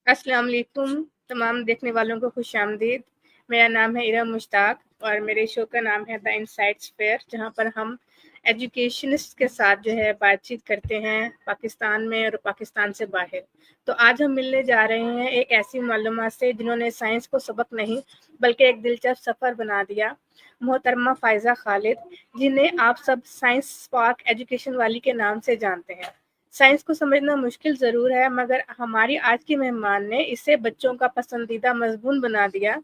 अस्सलाम वालेकुम तमाम देखने वालों को खुशामदीद। मेरा नाम है इरा मुश्ताक और मेरे शो का नाम है द इनसाइट्स फेयर, जहाँ पर हम एजुकेशनिस्ट के साथ जो है बातचीत करते हैं पाकिस्तान में और पाकिस्तान से बाहर। तो आज हम मिलने जा रहे हैं एक ऐसी मालूमात से जिन्होंने साइंस को सबक नहीं बल्कि एक दिलचस्प सफ़र बना दिया। मोहतरमा फ़ायज़ा खालिद, जिन्हें आप सब साइंस स्पार्क एजुकेशन वाली के नाम से जानते हैं। साइंस को समझना मुश्किल ज़रूर है, मगर हमारी आज की मेहमान ने इसे बच्चों का पसंदीदा मज़मून बना दिया।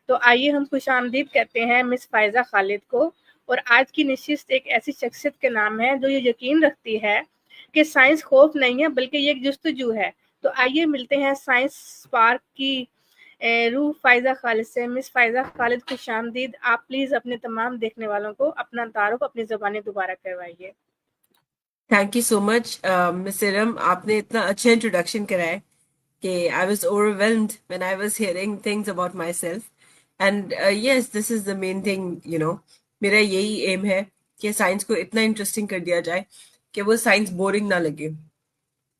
तो आइए हम खुशामदीद कहते हैं मिस फ़ायज़ा खालिद को। और आज की नशिस्त एक ऐसी शख्सियत के नाम है जो ये यकीन रखती है कि साइंस खौफ नहीं है बल्कि ये एक जस्तजू है। तो आइए मिलते हैं साइंस स्पार्क की रूह फ़ायज़ा खालिद से। मिस फ़ायज़ा खालिद, खुशामदीद। आप प्लीज़ अपने तमाम देखने वालों को अपना तारुफ अपनी ज़बानी दोबारा करवाइए। Thank you so much miss Iram, आपने इतना अच्छा इंट्रोडक्शन कराया कि I was overwhelmed when I was hearing things about my self. And yes, this is the main thing, मेरा यही एम है कि साइंस को इतना इंटरेस्टिंग कर दिया जाए कि वो साइंस बोरिंग ना लगे।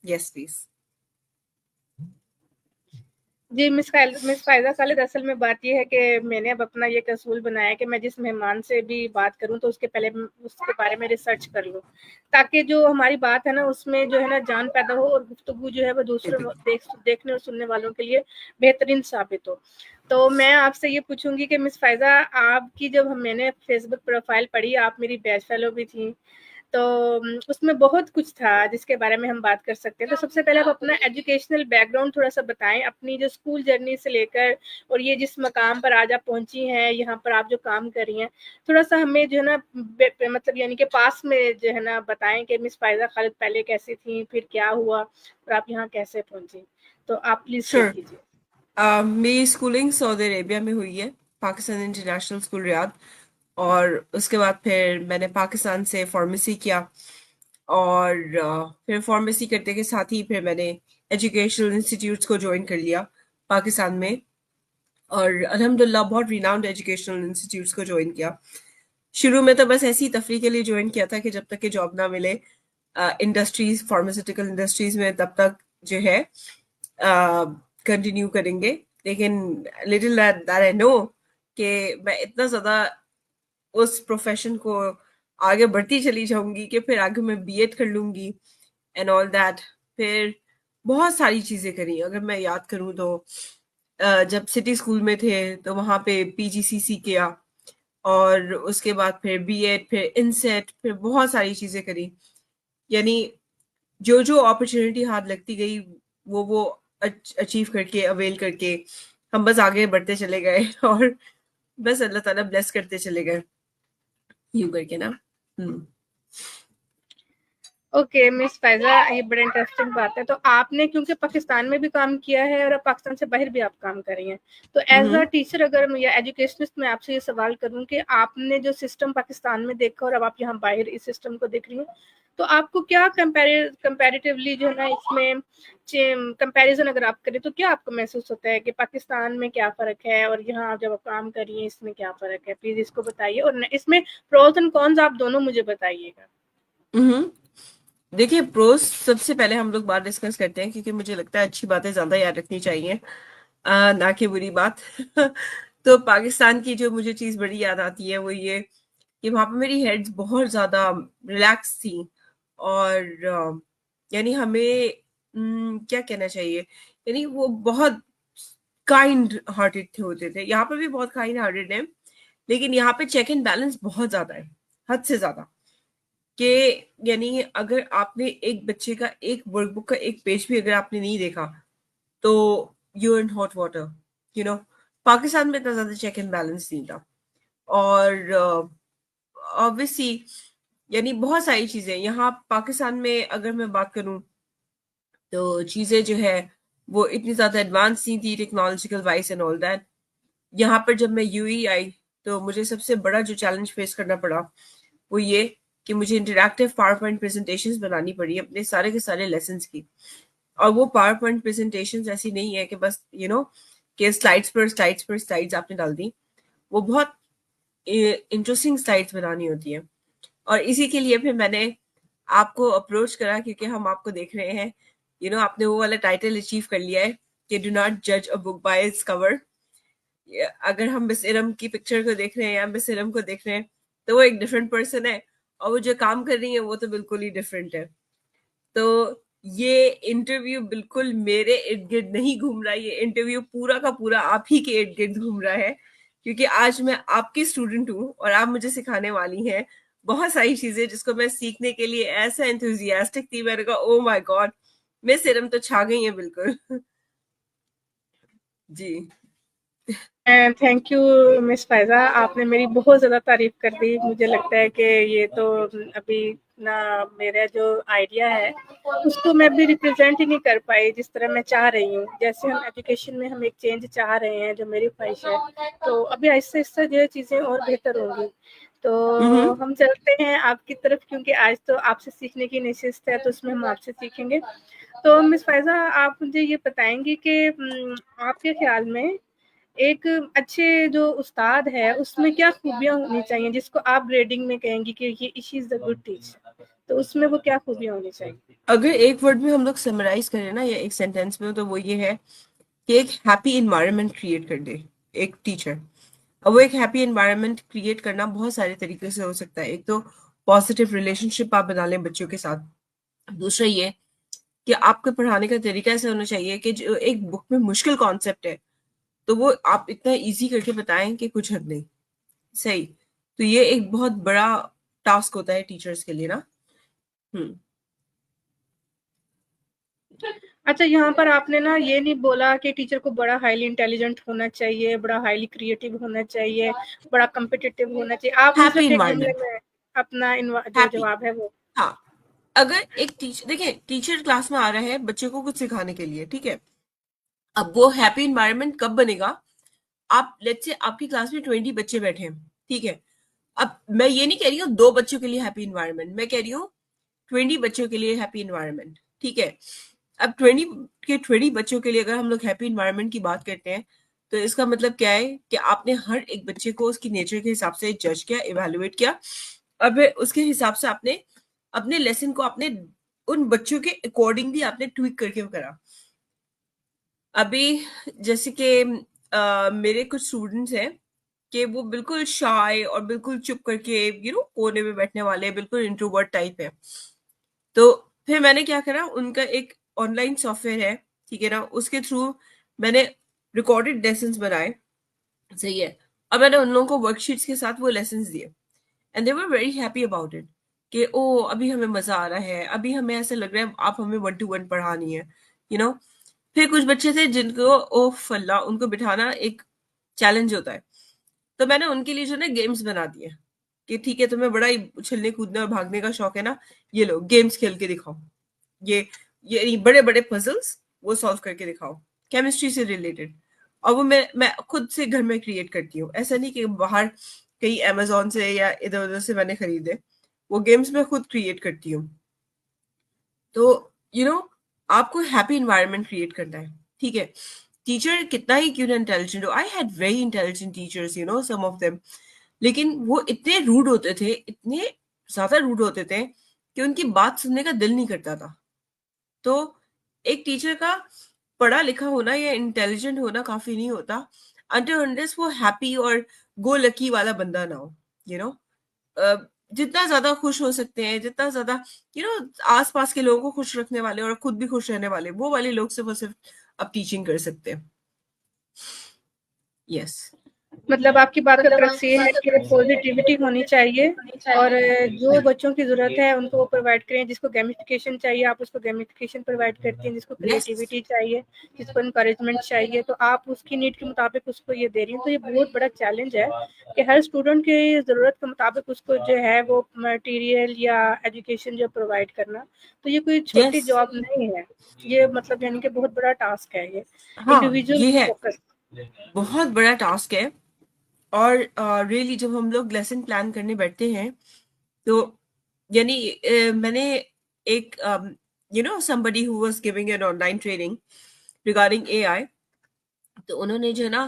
Yes please. जी, मिस फ़ायज़ा खालिद, असल में बात ये है कि मैंने अब अपना ये एक असूल बनाया है कि मैं जिस मेहमान से भी बात करूँ तो उसके पहले उसके बारे में रिसर्च कर लूँ, ताकि जो हमारी बात है ना उसमें जो है ना जान पैदा हो और गुफ्तगू जो है वो दूसरे देखने और सुनने वालों के लिए बेहतरीन साबित हो। तो मैं आपसे ये पूछूँगी कि मिस फ़ायज़ा, आपकी जब मैंने फ़ेसबुक प्रोफ़ाइल पढ़ी, आप मेरी बैच फ़ेलो भी थीं। तो उसमें बहुत कुछ था जिसके बारे में हम बात कर सकते हैं। तो सबसे पहले आप अपना एजुकेशनल बैकग्राउंड थोड़ा-सा बताएँ, अपनी जो स्कूल जर्नी से लेकर और ये जिस मकाम पर आज आप पहुँची हैं, यहाँ पर आप जो काम कर रही हैं, थोड़ा-सा हमें जो है ना मतलब यानी कि पास में जो है ना बताएँ कि मिस फ़ायज़ा खालिद पहले कैसी थीं, फिर क्या हुआ और आप यहाँ कैसे पहुँची? तो आप प्लीज़ शेयर श्योर। कीजिए। मेरी स्कूलिंग सऊदी अरेबिया में हुई है, पाकिस्तान इंटरनेशनल स्कूल रियाद। और उसके बाद फिर मैंने पाकिस्तान से फार्मेसी किया। और फिर फार्मेसी करते के साथ ही फिर मैंने एजुकेशनल इंस्टीट्यूट्स को ज्वाइन कर लिया पाकिस्तान में। और अल्हम्दुलिल्लाह बहुत रिनाउंड एजुकेशनल इंस्टीट्यूट्स को ज्वाइन किया। शुरू में तो बस ऐसी तफरी के लिए ज्वाइन किया था कि जब तक कि जॉब ना मिले इंडस्ट्रीज, फार्मास्यूटिकल इंडस्ट्रीज में, तब तक जो है कंटिन्यू करेंगे। लेकिन लिटिल दैट आई नो कि मैं इतना ज्यादा उस प्रोफेशन को आगे बढ़ती चली जाऊंगी कि फिर आगे मैं बीएड कर लूंगी एंड ऑल दैट। फिर बहुत सारी चीजें करी अगर मैं याद करूं तो। जब सिटी स्कूल में थे तो वहां पे पीजीसीसी किया। और उसके बाद फिर बीएड, फिर इनसेट, फिर बहुत सारी चीजें करी। यानी जो जो अपॉर्चुनिटी हाथ लगती गई वो अचीव करके, अवेल करके हम बस आगे बढ़ते चले गए और बस अल्लाह ताला ब्लेस करते चले गए, यूं करके ना। हम्म। ओके मिस फ़ायज़ा, ये बड़ा इंटरेस्टिंग बात है। तो आपने क्योंकि पाकिस्तान में भी काम किया है और अब पाकिस्तान से बाहर भी आप काम कर रही हैं। तो एज़ अ हम्म। टीचर अगर मैं या एजुकेशनिस्ट मैं आपसे ये सवाल करूँ कि आपने जो सिस्टम पाकिस्तान में देखा और अब आप यहाँ बाहर इस सिस्टम को देख रही हैं, तो आपको क्या कंपैरेटिवली जो है ना इसमें कंपैरिज़न अगर आप करें तो क्या आपको महसूस होता है कि पाकिस्तान में क्या फ़र्क है और यहाँ आप जब आप काम कर रही हैं इसमें क्या फ़र्क है? प्लीज़ इसको बताइए और न इसमें प्रोस एंड कॉन्स आप दोनों मुझे बताइएगा। हम्म। देखिए, प्रोस सबसे पहले हम लोग बात डिस्कस करते हैं, क्योंकि मुझे लगता है अच्छी बातें ज्यादा याद रखनी चाहिए, ना कि बुरी बात। तो पाकिस्तान की जो मुझे चीज बड़ी याद आती है वो ये कि वहां पे मेरी हेड्स बहुत ज्यादा रिलैक्स थी। और यानी हमें क्या कहना चाहिए, यानी वो बहुत काइंड हार्टेड थे, होते थे। यहाँ पे भी बहुत काइंड हार्टेड है, लेकिन यहाँ पे चेक एंड बैलेंस बहुत ज्यादा है, हद से ज्यादा। कि यानी अगर आपने एक बच्चे का एक वर्कबुक का एक पेज भी अगर आपने नहीं देखा तो you in hot water, you know. Pakistan में इतना ज्यादा चेक एंड बैलेंस नहीं था। और ऑब्वियसली यानी बहुत सारी चीजें यहाँ पाकिस्तान में अगर मैं बात करूं तो चीजें जो है वो इतनी ज्यादा एडवांस नहीं थी, technological wise and all that. यहाँ पर जब मैं यूएई आई तो मुझे सबसे बड़ा जो चैलेंज फेस करना पड़ा वो ये कि मुझे इंटरैक्टिव पावर पॉइंट प्रेजेंटेशंस बनानी पड़ी अपने सारे के सारे लेसन्स की। और वो पावर पॉइंट प्रेजेंटेशंस ऐसी नहीं है कि बस कि स्लाइड्स पर स्लाइड्स आपने डाल दी। वो बहुत इंटरेस्टिंग स्लाइड्स बनानी होती है। और इसी के लिए फिर मैंने आपको अप्रोच करा, क्योंकि हम आपको देख रहे हैं आपने वो वाला टाइटल अचीव कर लिया है कि डू नॉट जज a book by its cover. अगर हम मिस इरम की पिक्चर को देख रहे हैं या मिस इरम को देख रहे हैं, तो वो एक डिफरेंट पर्सन है, और वो जो काम कर रही है वो तो बिल्कुल ही डिफरेंट है। तो ये इंटरव्यू बिल्कुल मेरे इर्द गिर्द नहीं घूम रहा है, ये इंटरव्यू पूरा का पूरा आप ही के इर्द गिर्द घूम रहा है, क्योंकि आज मैं आपकी स्टूडेंट हूँ और आप मुझे सिखाने वाली हैं बहुत सारी चीजें जिसको मैं सीखने के लिए ऐसा एंथुजियास्टिक थी, मैंने कहा oh my God, miss Siram तो छा गई है बिल्कुल। जी। थैंक यू मिस फायजा, आपने मेरी बहुत ज़्यादा तारीफ कर दी। मुझे लगता है कि ये तो अभी ना मेरा जो आइडिया है उसको मैं भी रिप्रेजेंट ही नहीं कर पाई जिस तरह मैं चाह रही हूँ। जैसे हम एजुकेशन में हम एक चेंज चाह रहे हैं, जो मेरी ख्वाहिश है, तो अभी आहिस्ता आहिस्ता जो है चीज़ें और बेहतर होंगी। तो हम्म। हम चलते हैं आपकी तरफ, क्योंकि आज तो आपसे सीखने की नशिस्त है, तो उसमें हम आपसे सीखेंगे। तो मिस फायजा, आप मुझे ये बताएंगी कि आपके ख्याल में एक अच्छे जो उस्ताद है उसमें क्या खूबियां होनी चाहिए जिसको आप ग्रेडिंग में कहेंगी कि ये she is the good teacher, तो उसमें वो क्या खूबियां होनी चाहिए? अगर एक वर्ड में हम लोग समराइज करें ना, या एक सेंटेंस में, तो वो ये है कि एक हैप्पी इन्वायरमेंट क्रिएट कर दे एक टीचर। अब वो एक हैप्पी एनवायरनमेंट क्रिएट करना बहुत सारे तरीके से हो सकता है। एक तो पॉजिटिव रिलेशनशिप आप बना लें बच्चों के साथ। दूसरा ये कि आपके पढ़ाने का तरीका ऐसा होना चाहिए कि जो एक बुक में मुश्किल कॉन्सेप्ट है, तो वो आप इतना इजी करके बताएं कि कुछ हद नहीं। सही। तो ये एक बहुत बड़ा टास्क होता है टीचर्स के लिए ना। हम्म। अच्छा, यहाँ पर आपने ना ये नहीं बोला कि टीचर को बड़ा हाईली इंटेलिजेंट होना चाहिए, बड़ा हाईली क्रिएटिव होना चाहिए, बड़ा कम्पिटिटिव होना चाहिए। आपने हैप्पी सिर्फ एक जुमले इन्वायरमेंट। में अपना जो हैप्पी। जवाब है वो। हाँ। अगर एक टीचर, देखिए, टीचर क्लास में आ रहा है बच्चे को कुछ सिखाने के लिए, ठीक है। अब वो हैप्पी इन्वायरमेंट कब बनेगा? आप लेट्स से आपकी क्लास में 20 बच्चे बैठे हैं, ठीक है। अब मैं ये नहीं कह रही हूँ 2 बच्चों के लिए हैप्पी इन्वायरमेंट, मैं कह रही हूँ 20 बच्चों के लिए हैप्पी इन्वायरमेंट, ठीक है। अब 20 बच्चों के लिए अगर हम लोग हैप्पी इन्वायरमेंट की बात करते हैं, तो इसका मतलब क्या है कि आपने हर एक बच्चे को उसकी नेचर के हिसाब से जज किया, इवेलुएट किया, और फिर उसके हिसाब से आपने अपने लेसन को आपने उन बच्चों के अकॉर्डिंग भी आपने ट्वीक करके करा। अभी जैसे कि मेरे कुछ स्टूडेंट्स हैं कि वो बिल्कुल शाय और बिल्कुल चुप करके कोने में बैठने वाले, बिल्कुल इंट्रोवर्ट टाइप है। तो फिर मैंने क्या करा, उनका एक ऑनलाइन सॉफ्टवेयर है, ठीक है ना, उसके थ्रू मैंने रिकॉर्डेड लेसन्स बनाए। सही है। अब मैंने उन लोगों को वर्कशीट्स के साथ वो लेसन्स दिए, and they were very happy about it कि ओ अभी हमें मजा आ रहा है, अभी हमें ऐसा लग रहा है आप हमें 1 to 1 पढ़ानी है, यू नो। फिर कुछ बच्चे थे जिनको ओ फल्ला उनको बिठाना एक चैलेंज होता है, तो मैंने उनके लिए जो ना गेम्स बना दिए कि ठीक है, तुम्हें बड़ा ही उछलने कूदने और भागने का शौक है ना, ये लो गेम्स खेल के दिखाओ। ये ये बड़े बड़े पजल्स वो सॉल्व करके दिखाओ, केमिस्ट्री से रिलेटेड। और वो मैं खुद से घर में क्रिएट करती हूँ, ऐसा नहीं कि बाहर कहीं अमेजोन से या इधर उधर से मैंने खरीदे। वो गेम्स मैं खुद क्रिएट करती हूँ। तो यू नो आपको हैप्पी इन्वायरमेंट क्रिएट करना है, ठीक है। टीचर कितना ही क्यों ना इंटेलिजेंट हो, I had very intelligent teachers, some of them, लेकिन वो इतने रूड होते थे, इतने ज्यादा रूड होते थे कि उनकी बात सुनने का दिल नहीं करता था। तो एक टीचर का पढ़ा लिखा होना या इंटेलिजेंट होना काफी नहीं होता, until unless वो हैप्पी और गो लकी वाला बंदा ना हो, यू नो। जितना ज्यादा खुश हो सकते हैं, जितना ज्यादा आसपास के लोगों को खुश रखने वाले और खुद भी खुश रहने वाले, वो वाले लोग सिर्फ और सिर्फ आप टीचिंग कर सकते हैं। यस। मतलब आपकी बात का क्रक्स ये है कि पॉजिटिविटी होनी चाहिए, और जो बच्चों की ज़रूरत है उनको वो प्रोवाइड करें। जिसको गेमिफिकेशन चाहिए आप उसको गेमिफिकेशन प्रोवाइड करती हैं, जिसको यस। क्रिएटिविटी चाहिए, जिसको इंकरेजमेंट चाहिए, तो आप उसकी नीड के मुताबिक उसको ये दे रही हैं। तो ये बहुत बड़ा चैलेंज है कि हर स्टूडेंट की ज़रूरत के मुताबिक उसको जो है वो मटेरियल या एजुकेशन जो प्रोवाइड करना, तो ये कोई छोटी यस। जॉब नहीं है। ये मतलब यानी कि बहुत बड़ा टास्क है ये, हाँ, इंडिविजुअल ये है, फोकस। बहुत बड़ा टास्क है। और रियली जब हम लोग लेसन प्लान करने बैठते हैं, तो यानी मैंने एक somebody who was giving an online training regarding AI, तो उन्होंने जो है ना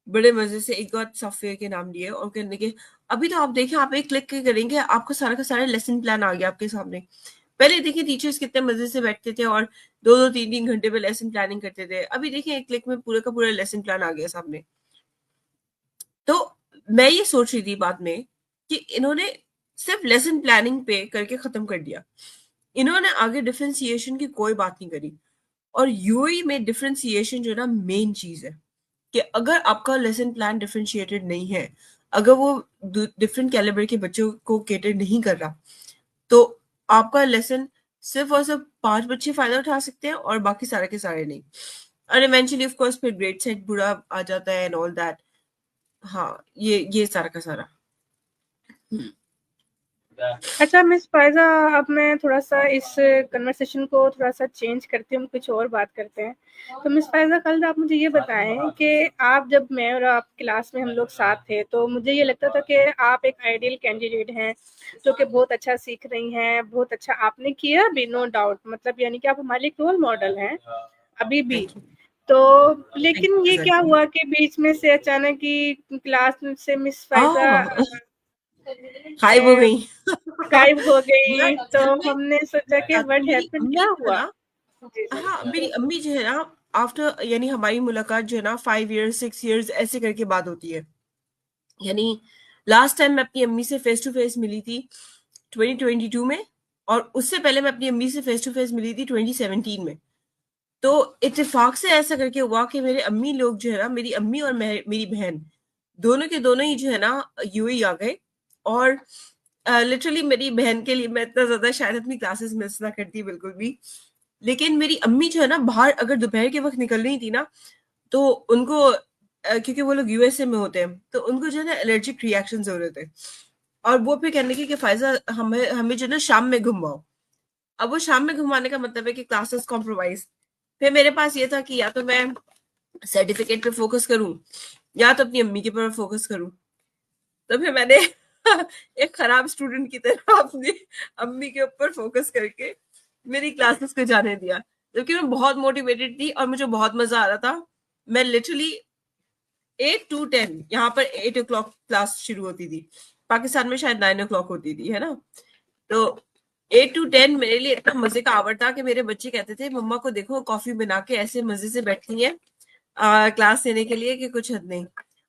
बड़े मजे से एक बार सॉफ्टवेयर के नाम लिए और कहने के, अभी तो आप देखें, आप एक क्लिक के करेंगे आपको सारा का सारा लेसन प्लान आ गया आपके सामने। पहले देखिए टीचर्स कितने मजे से बैठते थे और 2-2 3-3 घंटे पे लेसन प्लानिंग करते थे। अभी देखिए एक क्लिक में पूरा का पूरा लेसन प्लान आ गया सामने। तो मैं ये सोच रही थी बाद में कि इन्होंने सिर्फ लेसन प्लानिंग पे करके खत्म कर दिया। इन्होंने आगे डिफरेंशिएशन की कोई बात नहीं करी। और यूएई में डिफरेंशिएशन जो है ना मेन चीज है कि अगर आपका लेसन प्लान डिफरेंशिएटेड नहीं है, अगर वो डिफरेंट कैलिबर के बच्चों को केटर नहीं कर रहा, तो आपका लेसन सिर्फ और सिर्फ 5 बच्चे फायदा उठा सकते हैं और बाकी सारे के सारे नहीं। और इवेंचुअली ऑफ कोर्स फिर ग्रेड सेट बुरा आ जाता है एंड ऑल दैट। हाँ, ये सारा का सारा। अच्छा मिस फायजा, अब मैं थोड़ा सा इस कन्वर्सेशन को थोड़ा सा चेंज करती हूँ, कुछ और बात करते हैं। तो मिस फायजा, कल आप मुझे ये बताएं कि आप, जब मैं और आप क्लास में हम लोग साथ थे, तो मुझे ये लगता था कि आप एक आइडियल कैंडिडेट हैं जो कि बहुत अच्छा सीख रही हैं, बहुत अच्छा आपने किया भी, नो डाउट, मतलब यानी कि आप हमारे लिए रोल मॉडल हैं अभी भी। Thank you. तो थैंक लेकिन यू ये क्या एग्जैक्टली। हुआ कि बीच में से अचानक ही क्लास से मिस फायजा गायब हो गई। गायब हो यार गई, तो असल में हमने सोचा कि तो व्हाट मेरी हैपेंड, अम्मी क्या जो है हुआ? ना, जी जी। हाँ मेरी अम्मी जो है ना, आफ्टर यानी हमारी मुलाकात जो है ना 5 years 6 years ऐसे करके बाद होती है। यानी लास्ट टाइम मैं अपनी अम्मी से फेस टू फेस मिली थी 2022 में, और उससे पहले मैं अपनी अम्मी से फेस टू फेस मिली थी 2017 में। तो इत्तेफाक से ऐसा करके हुआ कि मेरे अम्मी लोग जो है ना, मेरी अम्मी और मेरी बहन दोनों के दोनों ही जो है ना यूएई आ गए। और लिटरली मेरी बहन के लिए मैं इतना ज्यादा शायद अपनी क्लासेस मिस ना करती बिल्कुल भी। लेकिन मेरी अम्मी जो है ना, बाहर अगर दोपहर के वक्त निकल रही थी ना, तो उनको क्योंकि वो लोग यूएसए में होते हैं, तो उनको जो है ना एलर्जिक रिएक्शन हो रहे थे। और वो फिर कहने लगे कि फायजा हमें हमें जो है ना शाम में घुमाओ। अब वो शाम में घुमाने का मतलब है कि क्लासेस कॉम्प्रोमाइज। फिर मेरे पास ये था कि या तो मैं सर्टिफिकेट पे फोकस करूं या तो अपनी अम्मी के पर फोकस करूं। तो फिर मैंने एक खराब स्टूडेंट की तरह अपनी अम्मी के ऊपर फोकस करके मेरी क्लासेस को जाने दिया, जबकि मैं बहुत मोटिवेटेड थी और मुझे बहुत मजा आ रहा था। मैं लिटरली 8 to 10, यहाँ पर 8 o'clock क्लास शुरू होती थी, पाकिस्तान में शायद 9 o'clock होती थी, है ना। तो 8 to 10 मेरे लिए इतना मजे का आवर था कि मेरे बच्चे कहते थे मम्मा को देखो कॉफी बना के ऐसे मजे से बैठती है क्लास लेने के लिए कि कुछ हद नहीं।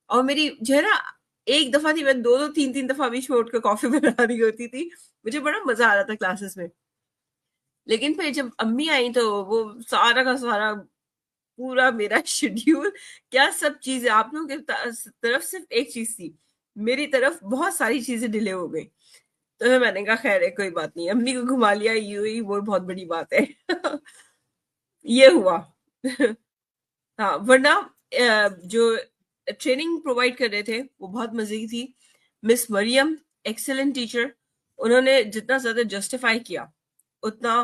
और मेरी जो है ना, एक दफा थी मैं 2 2 3 3 दफा बीच में उठकर कॉफी बना रही होती थी। मुझे बड़ा मजा आ रहा था क्लासेस में। लेकिन फिर जब अम्मी आई तो वो सारा का सारा पूरा मेरा शेड्यूल, क्या सब चीजें आप लोगों की तरफ सिर्फ एक चीज थी, मेरी तरफ बहुत सारी चीजें डिले हो गई। तो फिर मैंने कहा खैर है कोई बात नहीं, अम्मी को घुमा लिया यूएई वो बहुत बड़ी बात है। ये हुआ। हाँ, वरना जो ट्रेनिंग प्रोवाइड कर रहे थे वो बहुत मजे की थी। Miss Mariam excellent teacher. उन्होंने जितना ज्यादा जस्टिफाई किया उतना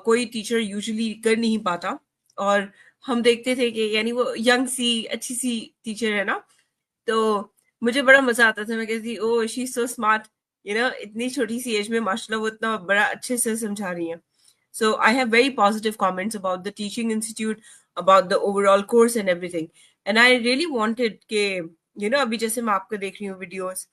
कोई टीचर यूजुअली कर नहीं पाता। और हम देखते थे कि यानी वो यंग सी अच्छी सी टीचर है ना, तो मुझे बड़ा मजा आता था। मैं कहती oh she is so smart, इतनी छोटी सी एज में माशाल्लाह वो इतना बड़ा अच्छे से समझा रही हैं। So I have very positive comments about the teaching institute, about the overall course and everything. And I really wanted कि अभी जैसे मैं आपको देख रही हूँ वीडियोस,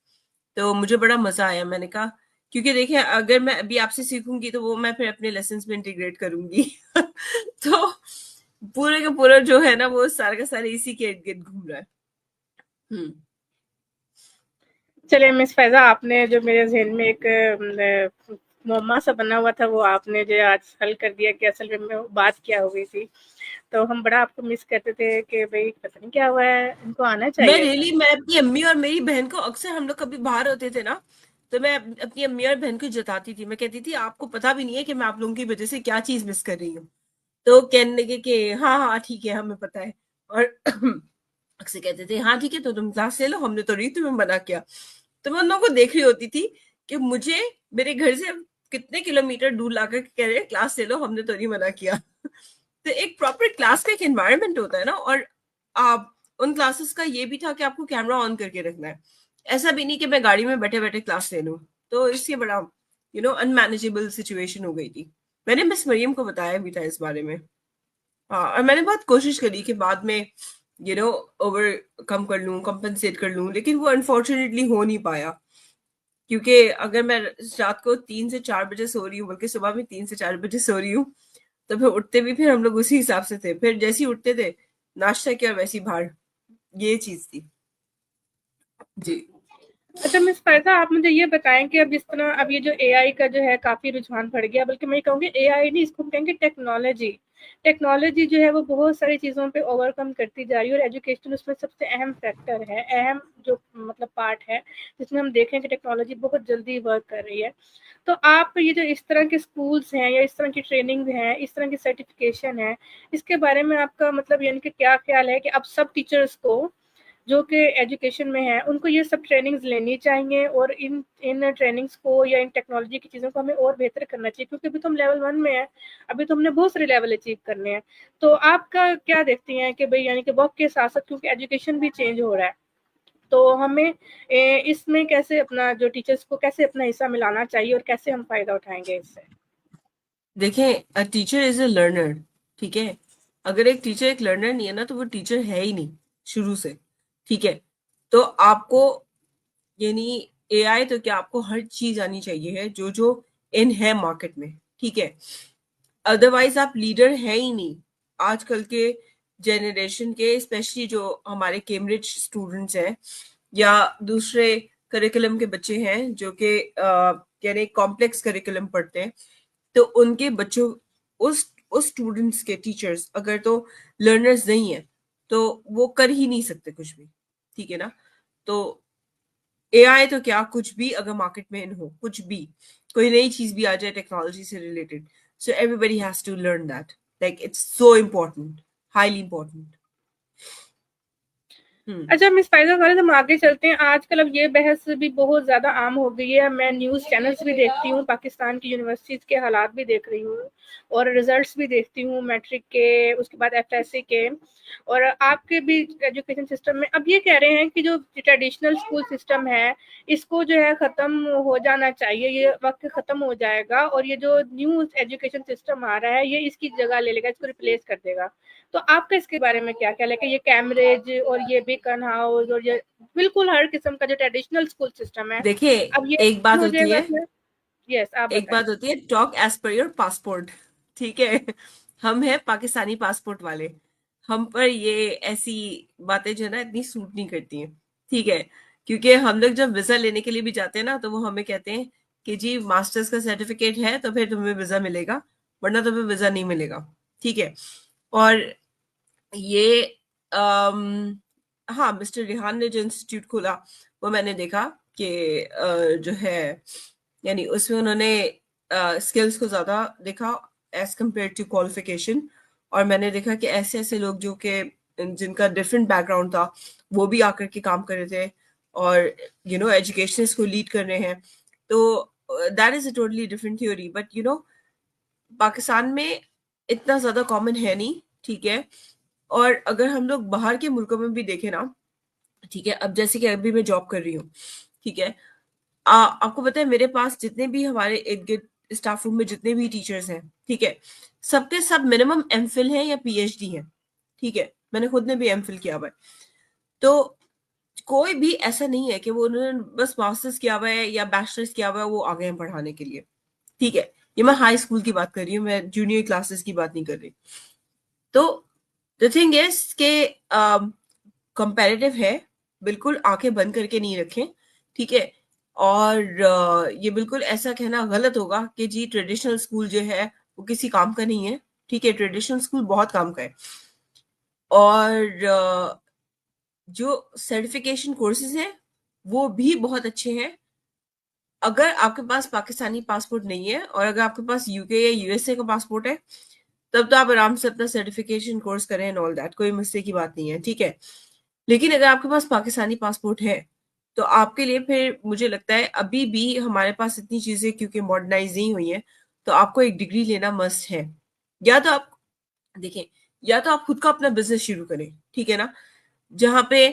तो मुझे बड़ा मजा आया। मैंने कहा क्योंकि देखिए अगर मैं अभी आपसे सीखूंगी तो वो मैं फिर अपने लेसन में इंटीग्रेट करूंगी। तो पूरे का पूरा जो है ना वो सारा का सारा इसी के इर्द गिर्द घूम रहा है। हम्म। चलिए मिस फैजा, आपने जो मेरे जहन में एक मुअम्मा सा बना हुआ था, वो आपने जो आज हल कर दिया कि असल में बात क्या हो गई थी। तो हम बड़ा आपको मिस करते थे कि भाई पता नहीं क्या हुआ है, इनको आना मैं चाहिए था। रियली मैं अपनी अम्मी और मेरी बहन को अक्सर हम लोग कभी बाहर होते थे ना, तो मैं अपनी अम्मी और बहन को जताती थी। मैं कहती थी आपको पता भी नहीं है कि मैं आप लोगों की वजह से क्या चीज मिस कर रही हूँ। तो कहने लगे कि हाँ हाँ ठीक है हमें पता है। और अक्सर कहते थे हाँ ठीक है तो तुम क्लास ले लो, हमने तो नहीं तुम्हें मना किया। तो मैं उन लोगों को देख रही होती थी कि मुझे मेरे घर से कितने किलोमीटर दूर लाकर कह रहे हैं क्लास ले लो, हमने तो नहीं मना किया। तो एक प्रॉपर क्लास का एक एनवायरनमेंट होता है ना। और आप उन क्लासेस का ये भी था कि आपको कैमरा ऑन करके रखना है। ऐसा भी नहीं कि मैं गाड़ी में बैठे बैठे क्लास ले लूँ। तो इससे बड़ा अनमैनेजेबल सिचुएशन हो गई थी। मैंने मिस मरियम को बताया भी था इस बारे में। हाँ, और मैंने बहुत कोशिश करी कि बाद में ओवरकम कर लूँ, कंपनसेट कर लूँ, लेकिन वो अनफॉर्चुनेटली हो नहीं पाया। क्योंकि अगर मैं रात को 3 से 4 बजे सो रही हूँ, बल्कि सुबह में 3 से 4 बजे सो रही हूँ, तो फिर उठते भी फिर हम लोग उसी हिसाब से थे। फिर जैसे ही उठते थे, नाश्ता किया और वैसी बाहर, ये चीज थी। जी। अच्छा मिस फ़ायज़ा, आप मुझे ये बताएँ कि अब जिस तरह अब ये जो एआई का जो है काफ़ी रुझान बढ़ गया, बल्कि मैं ये कहूँगी एआई नहीं, इसको हम कहेंगे टेक्नोलॉजी। टेक्नोलॉजी जो है वो बहुत सारी चीज़ों पे ओवरकम करती जा रही है और एजुकेशन उसमें सबसे अहम फैक्टर है, अहम जो मतलब पार्ट है, जिसमें हम देखें कि टेक्नोलॉजी बहुत जल्दी वर्क कर रही है। तो आप ये जो इस तरह के स्कूल्स हैं या इस तरह की ट्रेनिंग है, इस तरह की सर्टिफ़िकेशन है, इसके बारे में आपका मतलब यानी कि क्या ख़्याल है कि अब सब टीचर्स को जो कि एजुकेशन में है उनको ये सब ट्रेनिंग्स लेनी चाहिए और इन इन ट्रेनिंग्स को या इन टेक्नोलॉजी की चीज़ों को हमें और बेहतर करना चाहिए, क्योंकि अभी तो हम लेवल 1 में हैं, अभी तो हमने बहुत सारे लेवल अचीव करने हैं। तो आपका क्या देखती हैं कि भई यानी कि वक़्त के साथ-साथ क्योंकि एजुकेशन भी चेंज हो रहा है, तो हमें इसमें कैसे अपना जो टीचर्स को कैसे अपना हिस्सा मिलाना चाहिए और कैसे हम फ़ायदा उठाएँगे इससे? देखें, a teacher is a learner, ठीक है। अगर एक टीचर एक लर्नर नहीं है ना, तो वो टीचर है ही नहीं शुरू से, ठीक है। तो आपको, यानी एआई तो क्या, आपको हर चीज आनी चाहिए है जो जो इन है मार्केट में, ठीक है। अदरवाइज आप लीडर है ही नहीं आजकल के जनरेशन के, स्पेशली जो हमारे कैम्ब्रिज स्टूडेंट्स हैं या दूसरे करिकुलम के बच्चे हैं जो कि यानी कॉम्प्लेक्स करिकुलम पढ़ते हैं, तो उनके बच्चों, उस स्टूडेंट्स के टीचर्स अगर तो लर्नर्स नहीं है, तो वो कर ही नहीं सकते कुछ भी, ठीक है ना। तो एआई तो क्या, कुछ भी अगर मार्केट में इन हो, कुछ भी कोई नई चीज भी आ जाए टेक्नोलॉजी से related, so everybody has to learn that, like it's so important, highly important. Hmm. अच्छा मिस फ़ायज़ा ज़रा हम आगे चलते हैं। आजकल अब ये बहस भी बहुत ज़्यादा आम हो गई है। मैं न्यूज़ चैनल्स भी देखती हूँ, पाकिस्तान की यूनिवर्सिटीज़ के हालात भी देख रही हूँ और रिज़ल्ट्स भी देखती हूँ मैट्रिक के, उसके बाद एफएससी के और आपके भी एजुकेशन सिस्टम में। अब ये कह रहे हैं कि जो ट्रेडिशनल स्कूल सिस्टम है, इसको जो है ख़त्म हो जाना चाहिए, ये वक़्त ख़त्म हो जाएगा और ये जो न्यू एजुकेशन सिस्टम आ रहा है, ये इसकी जगह ले लेगा, इसको रिप्लेस कर देगा। तो आपका इसके बारे में क्या ख्याल है कि ये कैम्ब्रिज और ये बीकन हाउस और ये बिल्कुल हर किस्म का जो ट्रेडिशनल स्कूल सिस्टम है, देखिए, अब ये एक बात हो होती जाएगा है, फिर? यस, आप एक बताएं। बात होती है talk as per your passport, ठीक है। हम हैं पाकिस्तानी पासपोर्ट वाले, हम पर ये ऐसी बातें जो है ना इतनी सूट नहीं करती हैं, ठीक है। क्योंकि हम लोग जब वीजा लेने के लिए भी जाते हैं ना, तो वो हमें कहते हैं कि जी मास्टर्स का सर्टिफिकेट है तो फिर तुम्हें वीजा मिलेगा, वरना तुम्हें वीजा नहीं मिलेगा, ठीक है। और ये अम, हाँ, मिस्टर रिहान ने जो इंस्टीट्यूट खोला, वो मैंने देखा कि जो है, यानी उसमें उन्होंने स्किल्स को ज्यादा देखा एज कम्पेयर टू क्वालिफिकेशन। और मैंने देखा कि ऐसे ऐसे लोग जो कि जिनका डिफरेंट बैकग्राउंड था, वो भी आकर के काम कर रहे थे और एजुकेशन को लीड कर रहे हैं। तो that is a totally different theory, but Pakistan में इतना ज्यादा कॉमन है नहीं, ठीक है। और अगर हम लोग बाहर के मुल्कों में भी देखें ना, ठीक है, अब जैसे कि अभी मैं जॉब कर रही हूँ, ठीक है। आपको पता है मेरे पास जितने भी हमारे इर्द गिर्द स्टाफ रूम में जितने भी टीचर्स हैं, ठीक है, सबके सब मिनिमम एमफिल है या पीएचडी है, ठीक है। मैंने खुद ने भी एमफिल किया हुआ है। तो कोई भी ऐसा नहीं है कि वो उन्होंने बस मास्टर्स किया हुआ है या बैचलर्स किया हुआ है वो आ गए हैं पढ़ाने के लिए, ठीक है। ये मैं हाई स्कूल की बात कर रही हूँ, मैं जूनियर क्लासेस की बात नहीं कर रही। तो द थिंग इज के कंपैरेटिव है, बिल्कुल आंखें बंद करके नहीं रखें, ठीक है। और ये बिल्कुल ऐसा कहना गलत होगा कि जी ट्रेडिशनल स्कूल जो है वो किसी काम का नहीं है, ठीक है। ट्रेडिशनल स्कूल बहुत काम का है। और जो सर्टिफिकेशन कोर्सेज हैं वो भी बहुत अच्छे हैं। अगर आपके पास पाकिस्तानी पासपोर्ट नहीं है और अगर आपके पास यूके या यूएसए का पासपोर्ट है, तब तो आप आराम से अपना सर्टिफिकेशन कोर्स करें एंड ऑल दैट, कोई मसले की बात नहीं है, ठीक है। लेकिन अगर आपके पास पाकिस्तानी पासपोर्ट है, तो आपके लिए फिर मुझे लगता है अभी भी हमारे पास इतनी चीजें क्योंकि मॉडर्नाइज नहीं हुई हैं, तो आपको एक डिग्री लेना मस्ट है। या तो आप देखें, या तो आप खुद का अपना बिजनेस शुरू करें, ठीक है ना। जहाँ पे,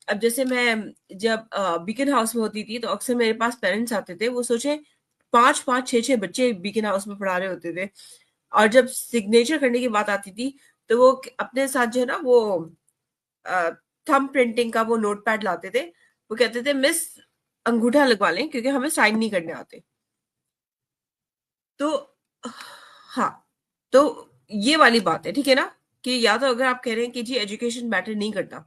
अब जैसे मैं जब बीकन हाउस में होती थी, तो अक्सर मेरे पास पेरेंट्स आते थे, वो सोचे 5 5 6 6 बच्चे बीकन हाउस में पढ़ा रहे होते थे। और जब सिग्नेचर करने की बात आती थी, तो वो अपने साथ जो है ना वो थंब प्रिंटिंग का वो नोटपैड लाते थे। वो कहते थे मिस अंगूठा लगवा लें क्योंकि हमें साइन नहीं करने आते। तो हाँ, तो ये वाली बात है, ठीक है ना? कि या तो अगर आप कह रहे हैं कि जी एजुकेशन मैटर नहीं करता,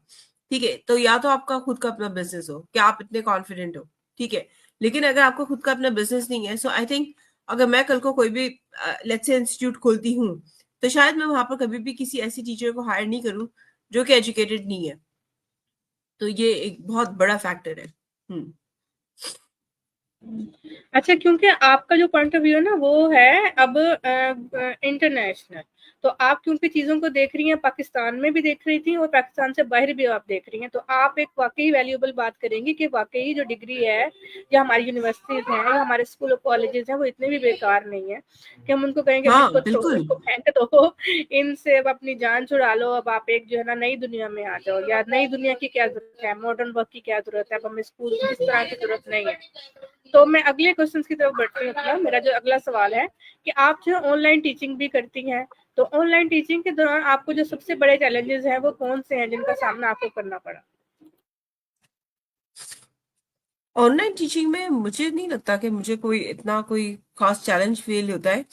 ठीक है, तो या तो आपका खुद का अपना बिजनेस हो, कि आप इतने कॉन्फिडेंट हो, ठीक है। लेकिन अगर आपका खुद का अपना बिजनेस नहीं है, सो आई थिंक अगर मैं कल को कोई भी लेट्स से इंस्टीट्यूट खोलती हूँ, तो शायद मैं वहां पर कभी भी किसी ऐसी टीचर को हायर नहीं करूँ जो कि एजुकेटेड नहीं है। तो ये एक बहुत बड़ा फैक्टर है। हम्म। अच्छा, क्योंकि आपका जो पॉइंट ऑफ व्यू है ना वो है अब इंटरनेशनल, तो आप क्योंकि चीज़ों को देख रही हैं, पाकिस्तान में भी देख रही थी और पाकिस्तान से बाहर भी आप देख रही हैं, तो आप एक वाकई वैल्यूएबल बात करेंगी कि वाकई जो डिग्री है या हमारी यूनिवर्सिटीज हैं या हमारे स्कूल और कॉलेजेस हैं वो इतने भी बेकार नहीं है कि हम उनको कहेंगे अब हाँ इसको छोड़ो, बिल्कुल। इसको फेंक दो, इनसे अब अपनी जान छुड़ा लो, अब आप एक जो है ना नई दुनिया में आ जाओ, या नई दुनिया की क्या जरूरत है, मॉडर्न वर्क की क्या जरूरत है, अब हमें स्कूल इस तरह की जरूरत नहीं है। तो मैं अगले क्वेश्चन की तरफ बढ़ती हूँ अपना, मेरा जो अगला सवाल है कि आप जो ऑनलाइन टीचिंग भी करती हैं, तो ऑनलाइन टीचिंग के दौरान आपको जो सबसे बड़े चैलेंजेस हैं वो कौन से हैं जिनका सामना आपको करना पड़ा? ऑनलाइन टीचिंग में मुझे नहीं लगता कि मुझे कोई इतना कोई खास चैलेंज फील होता है।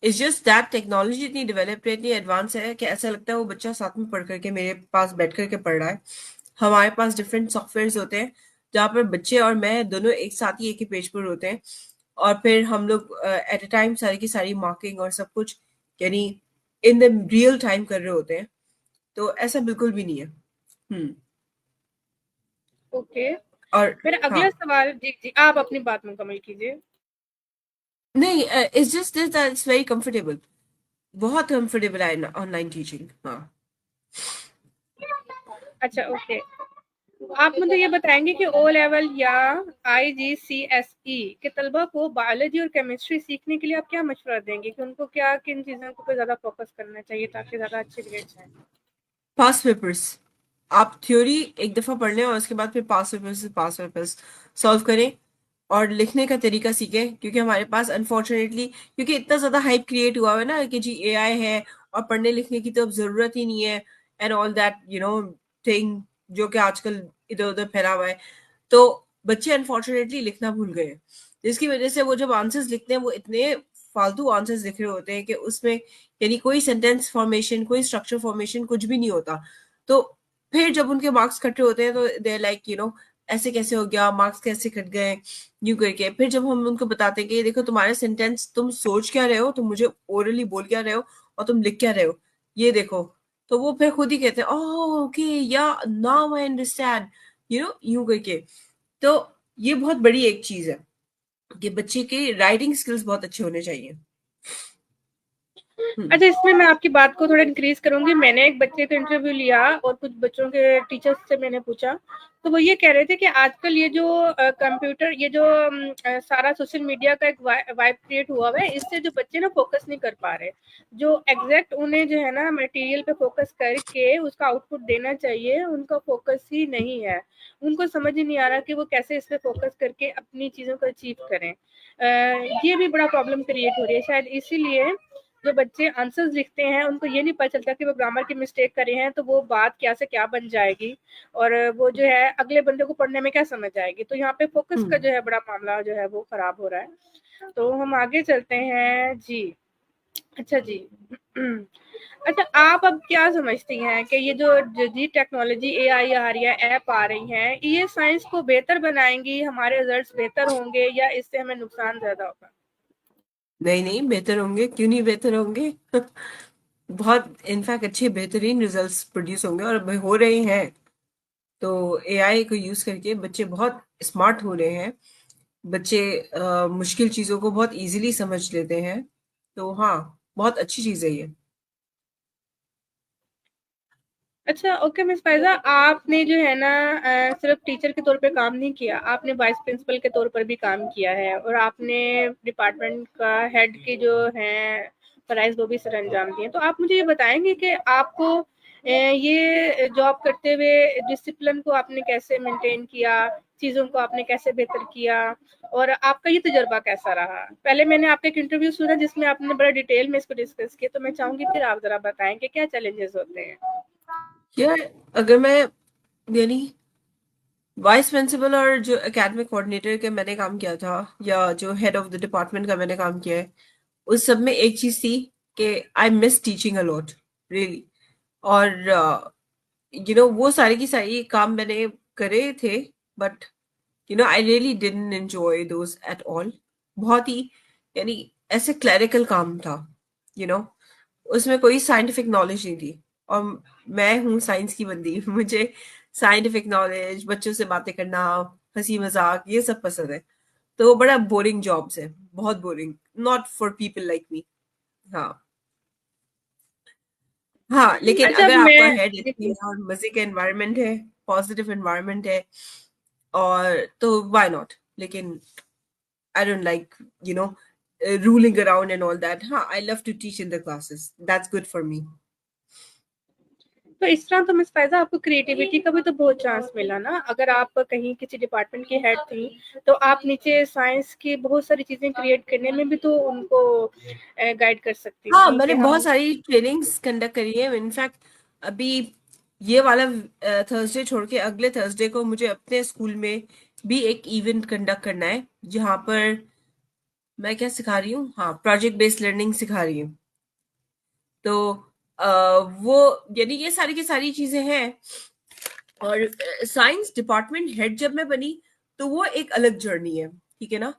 इट्स जस्ट दैट टेक्नोलॉजी इतनी डेवलप है, इतनी एडवांस है कि ऐसा लगता है वो बच्चा साथ में पढ़ करके मेरे पास बैठ करके पढ़ रहा है। हमारे पास डिफरेंट सॉफ्टवेयर होते हैं जहाँ पर बच्चे और मैं दोनों एक साथ ही एक ही पेज पर होते हैं, और फिर हम लोग एट अ टाइम सारी की सारी मार्किंग और सब कुछ यानी इन द रियल टाइम कर रहे होते हैं। तो ऐसा बिल्कुल भी नहीं है। हम्म। ओके, और मेरा हाँ, अगला सवाल, जी जी आप अपनी बात मुकम्मल कीजिए। नहीं, it's just this that it's very comfortable. बहुत कंफर्टेबल है ऑनलाइन टीचिंग। हाँ। अच्छा, ओके, आप मुझे ये बताएंगे कि ओ लेवल या IGCSE के तलबा को बायोलॉजी और केमिस्ट्री सीखने के लिए आप क्या मशवरा देंगे कि उनको क्या किन चीज़ों को ज्यादा फोकस करना चाहिए ताकि ज्यादा अच्छे ग्रेड्स आए? पास पेपर्स, आप थ्योरी एक दफा पढ़ लें और उसके बाद फिर पास पेपर्स सॉल्व करें, और लिखने का तरीका सीखें, क्योंकि हमारे पास अनफॉर्चुनेटली क्योंकि इतना ज्यादा हाइप क्रिएट हुआ है ना कि जी एआई है और पढ़ने लिखने की तो अब जरूरत ही नहीं है, एंड ऑल दैट थिंग जो कि आजकल इधर उधर फैला हुआ है। तो बच्चे अनफॉर्चुनेटली लिखना भूल गए हैं, जिसकी वजह से वो जब आंसर्स लिखते हैं वो इतने फालतू आंसर्स लिख रहे होते हैं कि उसमें यानी कोई सेंटेंस फॉर्मेशन, कोई स्ट्रक्चर फॉर्मेशन कुछ भी नहीं होता। तो फिर जब उनके मार्क्स कटे होते हैं तो दे लाइक ऐसे कैसे हो गया, मार्क्स कैसे कट गए, यूं करके। फिर जब हम उनको बताते हैं कि ये देखो तुम्हारे सेंटेंस, तुम सोच क्या रहे हो, तुम मुझे ओरली बोल क्या रहे हो और तुम लिख क्या रहे हो, ये देखो, तो वो फिर खुद ही कहते हैं ओह ओके या नाउ आई अंडरस्टैंड, यूं करके। तो ये बहुत बड़ी एक चीज है कि बच्चे के राइटिंग स्किल्स बहुत अच्छे होने चाहिए। हम्म। अच्छा, इसमें मैं आपकी बात को थोड़ा इंक्रीज करूंगी। मैंने एक बच्चे का इंटरव्यू लिया और कुछ बच्चों के टीचर्स से मैंने पूछा, तो वो ये कह रहे थे कि आजकल ये जो कंप्यूटर, ये जो सारा सोशल मीडिया का एक वाइब क्रिएट हुआ है, इससे जो बच्चे ना फोकस नहीं कर पा रहे, जो एग्जैक्ट उन्हें जो है ना मटेरियल पे फोकस करके उसका आउटपुट देना चाहिए, उनका फोकस ही नहीं है। उनको समझ ही नहीं आ रहा कि वो कैसे इस पे फोकस करके अपनी चीजों को अचीव करें। ये भी बड़ा प्रॉब्लम क्रिएट हो रही है, शायद इसीलिए जो बच्चे आंसर्स लिखते हैं उनको ये नहीं पता चलता कि वो ग्रामर की मिस्टेक करे हैं तो वो बात क्या से क्या बन जाएगी, और वो जो है अगले बंदे को पढ़ने में क्या समझ आएगी। तो यहाँ पे फोकस का हम्म। जो है बड़ा मामला जो है वो खराब हो रहा है। तो हम आगे चलते हैं जी। अच्छा जी। अच्छा, आप अब क्या समझती हैं कि ये जो जी टेक्नोलॉजी AI आ रही है, ऐप आ रही हैं, ये साइंस को बेहतर बनाएंगी, हमारे रिजल्ट्स बेहतर होंगे या इससे हमें नुकसान ज्यादा होगा? नहीं नहीं, बेहतर होंगे, क्यों नहीं बेहतर होंगे। बहुत इनफैक्ट अच्छे बेहतरीन रिजल्ट्स प्रोड्यूस होंगे और अब हो रहे हैं। तो एआई को यूज करके बच्चे बहुत स्मार्ट हो रहे हैं। बच्चे मुश्किल चीजों को बहुत इजीली समझ लेते हैं। तो हाँ, बहुत अच्छी चीज है ये। अच्छा, ओके मिस फायजा, आपने जो है ना सिर्फ टीचर के तौर पे काम नहीं किया, आपने वाइस प्रिंसिपल के तौर पर भी काम किया है और आपने डिपार्टमेंट का हेड की जो है प्राइस वो भी सर अंजाम दिए। तो आप मुझे ये बताएंगे कि आपको ये जॉब करते हुए डिसिप्लिन को आपने कैसे मेंटेन किया, चीजों को आपने कैसे बेहतर किया, और आपका ये तजुर्बा कैसा रहा? पहले मैंने आपका एक इंटरव्यू सुना जिसमें आपने बड़ा डिटेल में इसको डिस्कस किया, तो मैं चाहूंगी फिर आप जरा बताएं कि क्या चैलेंजेस होते हैं। यार, अगर मैं यानी वाइस प्रिंसिपल और जो एकेडमिक कोऑर्डिनेटर के मैंने काम किया था, या जो हेड ऑफ द डिपार्टमेंट का मैंने काम किया है, उस सब में एक चीज थी कि I miss teaching a lot, really. और वो सारी की सारी काम मैंने करे थे, but I really didn't enjoy those at all. बहुत ही, यानी ऐसे क्लरिकल काम था, यू नो उसमें कोई साइंटिफिक नॉलेज नहीं थी। और मैं हूँ साइंस की बंदी मुझे साइंटिफिक नॉलेज, बच्चों से बातें करना, हंसी मजाक, ये सब पसंद है। तो वो बड़ा बोरिंग जॉब्स है, बहुत boring, not for people like me. हाँ। हाँ, लेकिन अच्छा, अगर आपका मैं हेड अच्छी जी। है और मजे का एनवायरनमेंट है, पॉजिटिव एनवायरनमेंट है, और तो व्हाई नॉट। लेकिन I don't like you know ruling around and all that. हाँ, I love to teach in the classes, that's good for me. तो इस तरह तो मिस फायदा आपको क्रिएटिविटी का भी तो बहुत चांस मिला ना। अगर आप कहीं किसी डिपार्टमेंट की हेड थी, तो आप नीचे साइंस की बहुत सारी चीजें क्रिएट करने में भी तो उनको गाइड कर सकती हाँ, थी कि मैंने बहुत हम। सारी ट्रेनिंग्स कंडक्ट करी है। इनफैक्ट अभी ये वाला थर्सडे छोड़ के अगले थर्सडे को मुझे अपने स्कूल में भी एक इवेंट कंडक्ट करना है, जहाँ पर मैं क्या सिखा रही हूँ, हाँ, प्रोजेक्ट बेस्ड लर्निंग सिखा रही हूँ। तो वो, यानी ये सारी की सारी चीजें हैं। और साइंस डिपार्टमेंट हेड जब मैं बनी, तो वो एक अलग जर्नी है, ठीक है ना,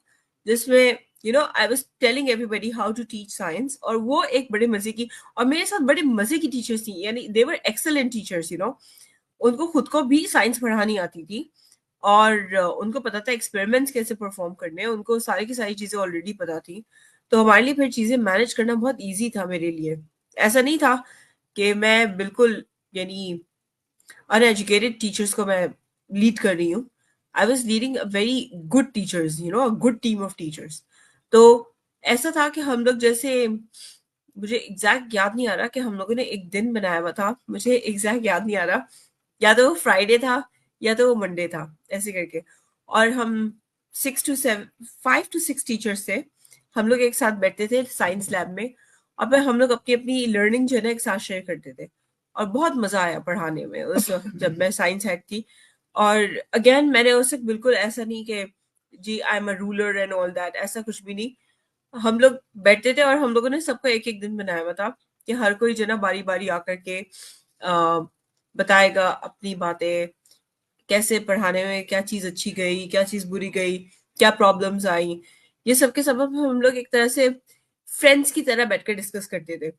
जिसमें I was telling everybody how to teach science, और वो एक बड़े मजे की, और मेरे साथ बड़े मजे की टीचर्स थी, यानी दे वर एक्सेलेंट टीचर्स। उनको खुद को भी साइंस पढ़ानी आती थी, और उनको पता था एक्सपेरिमेंट्स कैसे परफॉर्म करने हैं, उनको सारी की सारी चीजें ऑलरेडी पता थी। तो हमारे लिए फिर चीजें मैनेज करना बहुत इजी था मेरे लिए। ऐसा नहीं था कि मैं बिल्कुल, यानी अनएजुकेटेड टीचर्स को मैं लीड कर रही हूँ। I was leading a very good teachers, a good team of teachers. तो ऐसा था कि हम लोग जैसे, मुझे एग्जैक्ट याद नहीं आ रहा कि हम लोगों ने एक दिन बनाया हुआ था, मुझे एग्जैक्ट याद नहीं आ रहा, या तो वो फ्राइडे था या तो वो मंडे था, ऐसे करके। और हम 6 to 7, 5 to 6 टीचर्स थे। हम लोग एक साथ बैठते थे साइंस लैब में, और फिर हम लोग अपनी अपनी लर्निंग जो है ना एक साथ शेयर करते थे। और बहुत मजा आया पढ़ाने में उस वक्त जब मैं साइंस हेड थी। और अगेन, मैंने उस वक्त बिल्कुल ऐसा नहीं कि जी I am a ruler and all that, ऐसा कुछ भी नहीं। हम लोग बैठते थे और हम लोगों ने सबको एक एक दिन बनाया हुआ था कि हर कोई जो ना बारी बारी आकर के बताएगा अपनी बातें, कैसे पढ़ाने में क्या चीज अच्छी गई, क्या चीज बुरी गई, क्या प्रॉब्लम्स आई। ये सब के सबब हम लोग एक तरह से फ्रेंड्स की तरह बैठकर डिस्कस करते थे।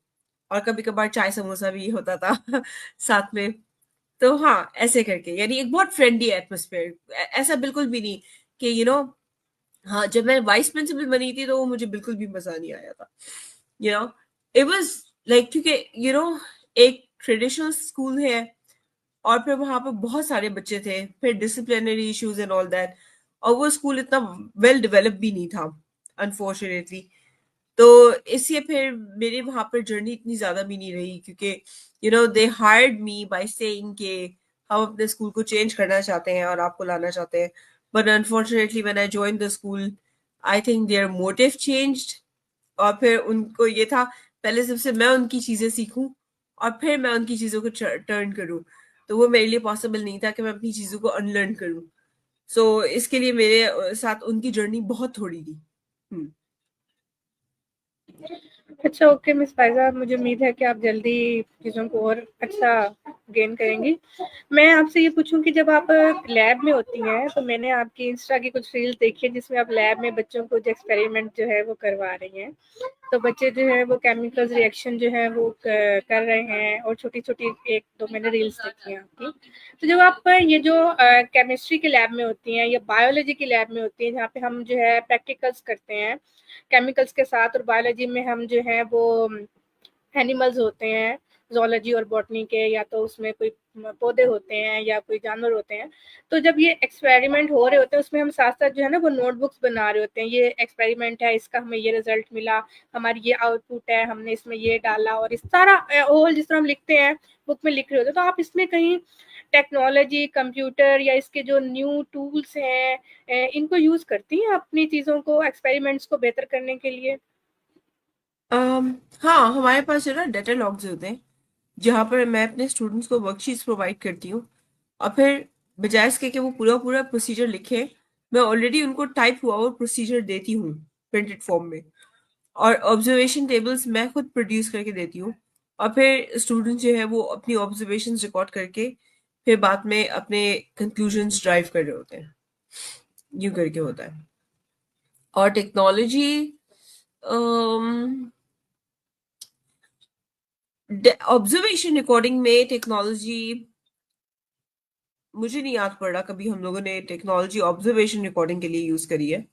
और कभी कभार चाय समोसा भी होता था साथ में। तो हाँ, ऐसे करके, यानी एक बहुत फ्रेंडली एटमोसफेयर। ऐसा बिल्कुल भी नहीं कि हाँ, जब मैं वाइस प्रिंसिपल बनी थी तो वो मुझे बिल्कुल भी मजा नहीं आया था। You know it was like, क्योंकि एक ट्रेडिशनल स्कूल है, और फिर वहां पे बहुत सारे बच्चे थे, फिर disciplinary issues and all that. और वो स्कूल इतना वेल डेवलप भी नहीं था, अनफॉर्चुनेटली। तो इसलिए फिर मेरी वहां पर जर्नी इतनी ज्यादा भी नहीं रही, क्योंकि they hired me by saying कि हम अपने स्कूल को चेंज करना चाहते हैं और आपको लाना चाहते हैं। But unfortunately when I join the school, I think their motive changed. और फिर उनको ये था, पहले सबसे मैं उनकी चीजें सीखूं और फिर मैं उनकी चीजों को टर्न करूं। तो वो मेरे लिए पॉसिबल नहीं था कि मैं अपनी चीजों को अनलर्न करूं। सो इसके लिए मेरे साथ उनकी जर्नी बहुत थोड़ी थी। हम्म। अच्छा, ओके मिस फायजा, मुझे उम्मीद है कि आप जल्दी चीज़ों को और अच्छा गेन करेंगी। मैं आपसे ये पूछूं कि जब आप लैब में होती हैं, तो मैंने आपकी इंस्टा की कुछ रील्स देखी है जिसमें आप लैब में बच्चों को जो एक्सपेरिमेंट जो है वो करवा रही हैं। तो बच्चे जो है वो केमिकल रिएक्शन जो है वो कर रहे हैं, और छोटी छोटी एक दो मैंने रील्स देखी हैं आपकी। तो जब आप ये जो केमिस्ट्री के लैब में होती हैं या बायोलॉजी की लैब में होती हैं, जहाँ पे हम जो है प्रैक्टिकल्स करते हैं केमिकल्स के साथ, और बायोलॉजी में हम जो है वो एनिमल्स होते हैं, जोलॉजी और बॉटनी के, या तो उसमें कोई पौधे होते हैं या कोई जानवर होते हैं। तो जब ये एक्सपेरिमेंट हो रहे होते हैं, उसमें हम साथ साथ जो है ना वो नोटबुक्स बना रहे होते हैं, ये एक्सपेरिमेंट है, इसका हमें ये रिजल्ट मिला, हमारी ये आउटपुट है, हमने इसमें ये डाला, और इस सारा होल जिस तरह हम लिखते हैं बुक में लिख रहे होते हैं। तो आप इसमें कहीं टेक्नोलॉजी, कंप्यूटर या इसके जो न्यू टूल्स हैं, इनको यूज करती हैं अपनी चीजों को, एक्सपेरिमेंट्स को बेहतर करने के लिए? हाँ, हमारे पास जो ना डेटा लॉग्स होते हैं, जहाँ पर मैं अपने स्टूडेंट्स को वर्कशीट्स प्रोवाइड करती हूँ। और फिर बजाय इसके कि वो पूरा पूरा प्रोसीजर लिखे, मैं ऑलरेडी उनको टाइप हुआ हुआ प्रोसीजर देती हूँ प्रिंटेड फॉर्म में, और ऑब्जर्वेशन टेबल्स मैं खुद प्रोड्यूस करके देती हूँ, और फिर स्टूडेंट जो है वो अपनी ऑब्जर्वेशंस रिकॉर्ड करके फिर बाद में अपने कंक्लूजन्स ड्राइव कर रहे होते हैं। यूं करके होता है। और टेक्नोलॉजी, ऑब्जर्वेशन रिकॉर्डिंग में टेक्नोलॉजी मुझे नहीं याद पड़ रहा कभी हम लोगों ने टेक्नोलॉजी ऑब्जर्वेशन रिकॉर्डिंग के लिए यूज करी है।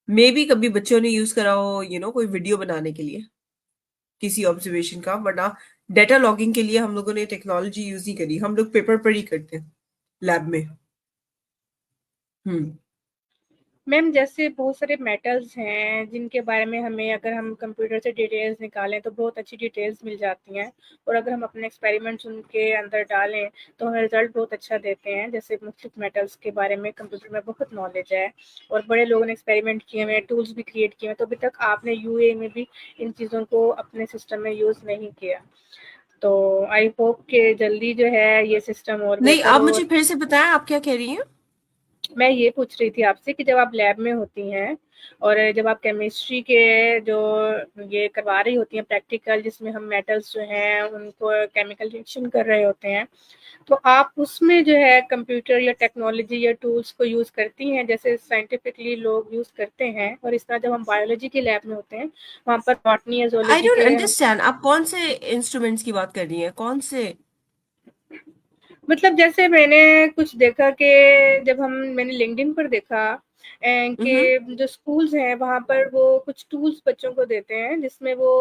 मे बी कभी बच्चों ने यूज करा हो कोई वीडियो बनाने के लिए किसी ऑब्जर्वेशन का, वरना डेटा लॉगिंग के लिए हम लोगों ने टेक्नोलॉजी यूज नहीं करी, हम लोग पेपर पर ही करते हैं लैब में। हम्म। मैम जैसे बहुत सारे मेटल्स हैं जिनके बारे में हमें, अगर हम कंप्यूटर से डिटेल्स निकालें तो बहुत अच्छी डिटेल्स मिल जाती हैं, और अगर हम अपने एक्सपेरिमेंट्स उनके अंदर डालें तो हमें रिजल्ट बहुत अच्छा देते हैं। जैसे मुख्तलिफ मेटल्स के बारे में कंप्यूटर में बहुत नॉलेज है, और बड़े लोगों ने एक्सपेरिमेंट किए हुए हैं, टूल्स भी क्रिएट किए हैं, तो अभी तक आपने यूए में भी इन चीज़ों को अपने सिस्टम में यूज़ नहीं किया। तो आई होप कि जल्दी जो है ये सिस्टम और नहीं, बेहतर आप हो। मुझे फिर से बताएं आप क्या कह रही हैं। मैं ये पूछ रही थी आपसे कि जब आप लैब में होती हैं और जब आप केमिस्ट्री के जो ये करवा रही होती हैं प्रैक्टिकल, जिसमें हम मेटल्स जो हैं उनको केमिकल रिएक्शन कर रहे होते हैं, तो आप उसमें जो है कंप्यूटर या टेक्नोलॉजी या टूल्स को यूज़ करती हैं जैसे साइंटिफिकली लोग यूज़ करते हैं? और इस तरह जब हम बायोलॉजी के लैब में होते हैं वहाँ पर बॉटनी या आई जोलॉजी डोंट के, अंडरस्टैंड, आप कौन से इंस्ट्रूमेंट्स की बात कर रही हैं, कौन से। मतलब जैसे मैंने कुछ देखा कि जब हम मैंने लिंक्डइन पर देखा हम्म। कि जो स्कूल्स हैं वहाँ पर वो कुछ टूल्स बच्चों को देते हैं जिसमें वो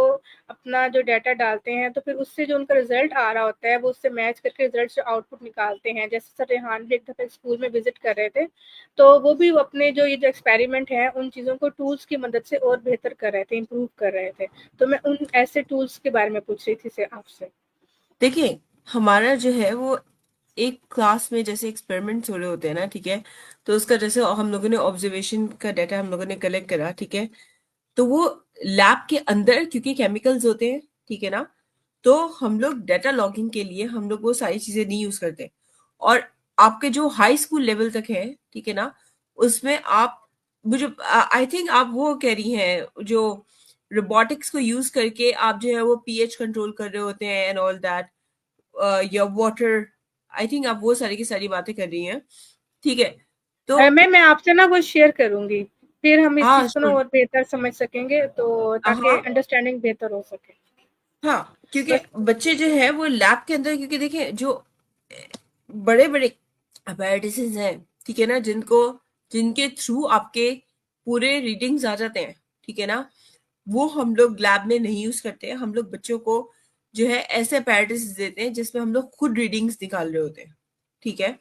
अपना जो डाटा डालते हैं, तो फिर उससे जो उनका रिजल्ट आ रहा होता है वो उससे मैच करके रिजल्ट से आउटपुट निकालते हैं। जैसे सर रेहान भी एक दफा स्कूल में विजिट कर रहे थे, तो वो भी अपने जो ये जो एक्सपेरिमेंट है उन चीज़ों को टूल्स की मदद से और बेहतर कर रहे थे, इम्प्रूव कर रहे थे। तो मैं उन ऐसे टूल्स के बारे में पूछ रही थी से आपसे। देखिए, हमारा जो है वो एक क्लास में जैसे एक्सपेरिमेंट्स हो रहे होते हैं ना, ठीक है, तो उसका जैसे हम लोगों ने ऑब्जर्वेशन का डाटा हम लोगों ने कलेक्ट करा, ठीक है, तो वो लैब के अंदर क्योंकि केमिकल्स होते हैं, ठीक है ना, तो हम लोग डाटा लॉगिंग के लिए हम लोग वो सारी चीजें नहीं यूज करते। और आपके जो हाई स्कूल लेवल तक है, ठीक है ना, उसमें आप मुझे आई थिंक आप वो कह रही हैं जो रोबोटिक्स को यूज करके आप जो है वो पीएच कंट्रोल कर रहे होते हैं एंड ऑल दैट, या वाटर, आई थिंक आप वो सारी की सारी बातें कर रही हैं, ठीक है। तो मैं आपसे ना कुछ शेयर करूंगी, फिर हम इस हाँ, चीज को ना sure, और बेहतर समझ सकेंगे, तो ताकि हाँ, अंडरस्टैंडिंग बेहतर हो सके। हाँ, क्योंकि बस। बच्चे जो है वो लैब के अंदर, क्योंकि देखिए जो बड़े बड़े अपेरेटिसेस हैं, ठीक है ना, जिनके थ्रू आपके पूरे रीडिंग्स आ जाते हैं, ठीक है ना, वो हम लोग लैब में नहीं यूज करते हैं। हम लोग बच्चों को जो है ऐसे अपेरेटिस देते हैं जिसमें हम लोग खुद रीडिंग्स निकाल रहे होते हैं, ठीक है।